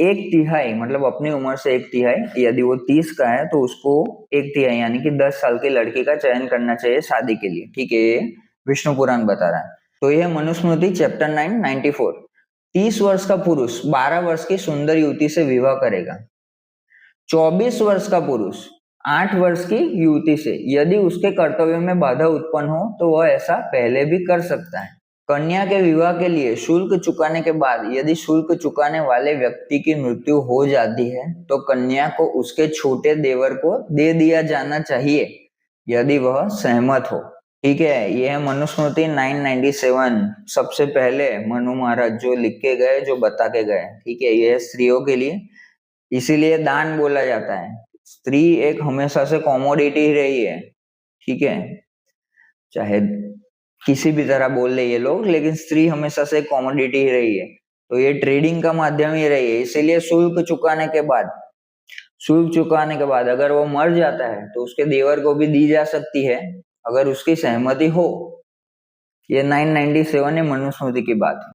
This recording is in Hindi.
एक तिहाई मतलब अपनी उम्र से एक तिहाई, यदि वो 30 का है तो उसको एक तिहाई यानी कि 10 साल की लड़की का चयन करना चाहिए शादी के लिए। ठीक है, ये विष्णु पुराण बता रहा है। तो यह मनुस्मृति चैप्टर 9 94। 30 वर्ष का पुरुष 12 वर्ष की सुंदर युवती से विवाह करेगा। 24 वर्ष का पुरुष 8 वर्ष की युवती से, यदि उसके कर्तव्य में बाधा उत्पन्न हो तो वह ऐसा पहले भी कर सकता है। कन्या के विवाह के लिए शुल्क चुकाने के बाद यदि शुल्क चुकाने वाले व्यक्ति की मृत्यु हो जाती है तो कन्या को उसके छोटे देवर को दे दिया जाना चाहिए यदि वह सहमत हो। ठीक है, यह है मनुस्मृति 997, सबसे पहले मनु महाराज जो लिख के गए, जो बता के गए। ठीक है, यह स्त्रियों के लिए, इसीलिए दान बोला जाता है। स्त्री एक हमेशा से कॉमोडिटी रही है। ठीक है, चाहे किसी भी तरह बोल ले ये लोग, लेकिन स्त्री हमेशा से कॉमोडिटी ही रही है। तो ये ट्रेडिंग का माध्यम ही रही है। इसीलिए शुल्क चुकाने के बाद अगर वो मर जाता है तो उसके देवर को भी दी जा सकती है अगर उसकी सहमति हो। ये 997 है मनुस्मृति की बात।